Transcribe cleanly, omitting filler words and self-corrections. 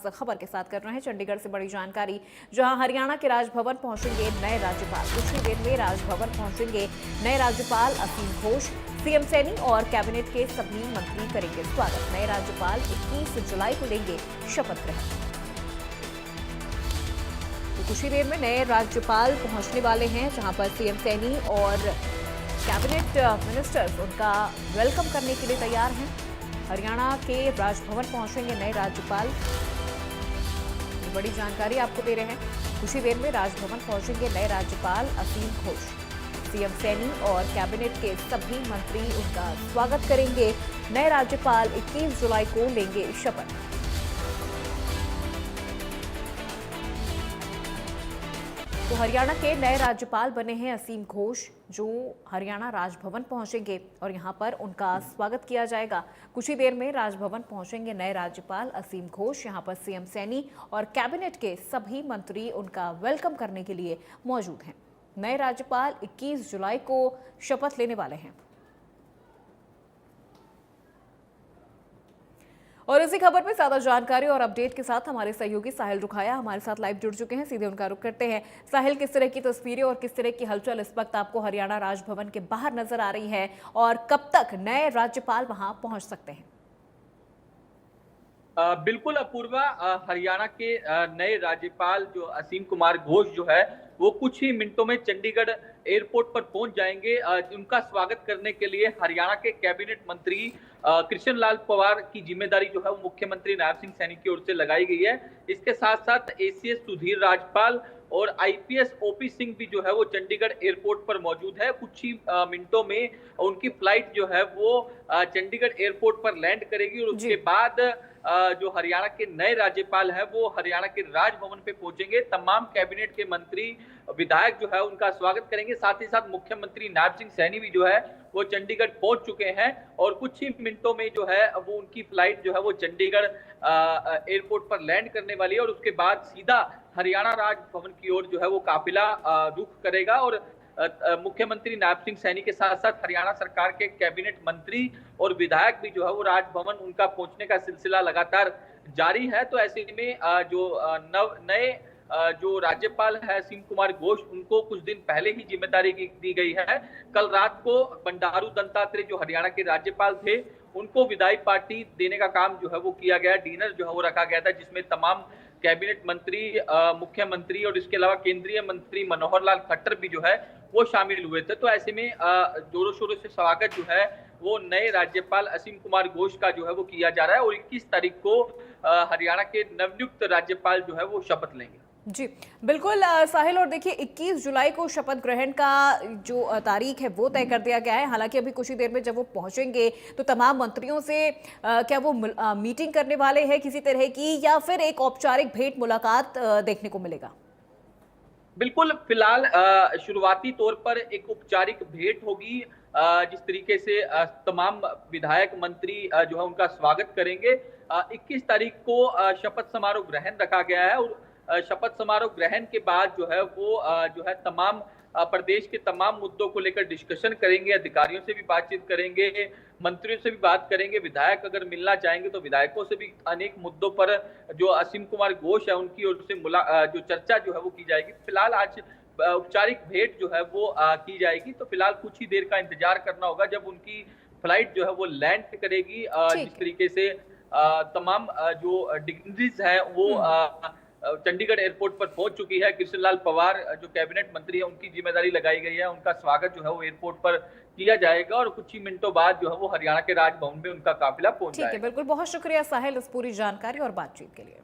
खबर के साथ कर रहे हैं चंडीगढ़ से बड़ी जानकारी, जहां हरियाणा के राजभवन पहुंचेंगे नए राज्यपाल। कुछ ही देर में राजभवन पहुंचेंगे नए राज्यपाल असीम घोष। सीएम सैनी और कैबिनेट के सभी मंत्री करेंगे स्वागत। नए राज्यपाल 21 जुलाई को लेंगे शपथ ग्रहण। तो कुछ ही देर में नए राज्यपाल पहुंचने वाले हैं, जहां पर सीएम सैनी और कैबिनेट मिनिस्टर्स उनका वेलकम करने के लिए तैयार हैं। हरियाणा के राजभवन पहुंचेंगे नए राज्यपाल। बड़ी जानकारी आपको दे रहे हैं। कुछ ही देर में राजभवन पहुंचेंगे नए राज्यपाल असीम घोष। सीएम सैनी और कैबिनेट के सभी मंत्री उनका स्वागत करेंगे। नए राज्यपाल 21 जुलाई को लेंगे शपथ। तो हरियाणा के नए राज्यपाल बने हैं असीम घोष, जो हरियाणा राजभवन पहुंचेंगे और यहां पर उनका स्वागत किया जाएगा। कुछ ही देर में राजभवन पहुंचेंगे नए राज्यपाल असीम घोष। यहां पर सीएम सैनी और कैबिनेट के सभी मंत्री उनका वेलकम करने के लिए मौजूद हैं। नए राज्यपाल 21 जुलाई को शपथ लेने वाले हैं। और इसी खबर पर ज्यादा जानकारी और अपडेट के साथ हमारे सहयोगी साहिल रुखाया हमारे साथ लाइव जुड़ चुके हैं। सीधे उनका रुख करते हैं। साहिल, किस तरह की तस्वीरें और किस तरह की हलचल इस वक्त आपको हरियाणा राजभवन के बाहर नजर आ रही है, और कब तक नए राज्यपाल वहां पहुंच सकते हैं? बिल्कुल अपूर्वा, हरियाणा के नए राज्यपाल जो असीम कुमार घोष जो है वो कुछ ही मिनटों में चंडीगढ़ एयरपोर्ट पर पहुंच जाएंगे। उनका स्वागत करने के लिए हरियाणा के कैबिनेट मंत्री कृष्ण लाल पंवार की जिम्मेदारी जो है वो मुख्यमंत्री नायब सिंह सैनी की ओर से लगाई गई है। इसके साथ साथ एसीएस सुधीर राजपाल और आईपीएस ओपी सिंह भी जो है वो चंडीगढ़ एयरपोर्ट पर मौजूद है। कुछ ही मिनटों में उनकी फ्लाइट जो है वो चंडीगढ़ एयरपोर्ट पर लैंड करेगी और उसके बाद जो हरियाणा के नए राज्यपाल हैं वो हरियाणा के राजभवन पे पहुंचेंगे। तमाम कैबिनेट के मंत्री विधायक जो है उनका स्वागत करेंगे। साथ ही साथ मुख्यमंत्री नायब सिंह सैनी भी जो है वो चंडीगढ़ पहुंच चुके हैं और कुछ ही मिनटों में जो है वो उनकी फ्लाइट जो है वो चंडीगढ़ एयरपोर्ट पर लैंड करने वाली है और उसके बाद सीधा हरियाणा राजभवन की ओर जो है वो काफिला रुख करेगा। और मुख्यमंत्री नायब सिंह सैनी के साथ साथ हरियाणा सरकार के कैबिनेट मंत्री और विधायक भी जो है वो राजभवन उनका पहुंचने का सिलसिला लगातार जारी है। तो ऐसे में जो नए जो राज्यपाल है असीम कुमार घोष, उनको कुछ दिन पहले ही जिम्मेदारी दी गई है। कल रात को बंडारू दत्तात्रेय जो हरियाणा के राज्यपाल थे उनको विदाई पार्टी देने का काम जो है वो किया गया। डिनर जो है वो रखा गया था जिसमें तमाम कैबिनेट मंत्री, मुख्यमंत्री और इसके अलावा केंद्रीय मंत्री मनोहर लाल खट्टर भी जो है वो शामिल हुए थे। तो ऐसे में जोरों शोरों से स्वागत जो है वो नए राज्यपाल असीम कुमार घोष का जो है वो किया जा रहा है और 21 तारीख को हरियाणा के नवनियुक्त राज्यपाल जो है वो शपथ लेंगे। जी बिल्कुल साहिल, और देखिए 21 जुलाई को शपथ ग्रहण का जो तारीख है वो तय कर दिया गया है। हालांकि अभी कुछ ही देर में जब वो पहुंचेंगे तो तमाम मंत्रियों से क्या वो मीटिंग करने वाले हैं किसी तरह की, या फिर एक औपचारिक भेंट मुलाकात देखने को मिलेगा? बिल्कुल, फिलहाल शुरुआती तौर पर एक औपचारिक भेंट होगी। जिस तरीके से तमाम विधायक मंत्री जो है उनका स्वागत करेंगे। 21 तारीख को शपथ समारोह ग्रहण रखा गया है और शपथ समारोह ग्रहण के बाद जो है वो जो है तमाम प्रदेश के तमाम मुद्दों को लेकर डिस्कशन करेंगे। अधिकारियों से भी बातचीत करेंगे, मंत्रियों से भी बात करेंगे। विधायक अगर मिलना चाहेंगे तो विधायकों से भी अनेक मुद्दों पर जो असीम कुमार घोष है उनकी ओर से जो चर्चा जो है वो की जाएगी। फिलहाल आज औपचारिक भेंट जो है वो की जाएगी। तो फिलहाल कुछ ही देर का इंतजार करना होगा जब उनकी फ्लाइट जो है वो लैंड करेगी। जिस तरीके से तमाम जो डिग्निटीज है वो चंडीगढ़ एयरपोर्ट पर पहुंच चुकी है। कृष्ण लाल पंवार जो कैबिनेट मंत्री है उनकी जिम्मेदारी लगाई गई है। उनका स्वागत जो है वो एयरपोर्ट पर किया जाएगा और कुछ ही मिनटों बाद जो है वो हरियाणा के राजभवन में उनका काफिला पहुंच जाएगा। ठीक है, बिल्कुल, बहुत शुक्रिया साहिल इस पूरी जानकारी और बातचीत के लिए।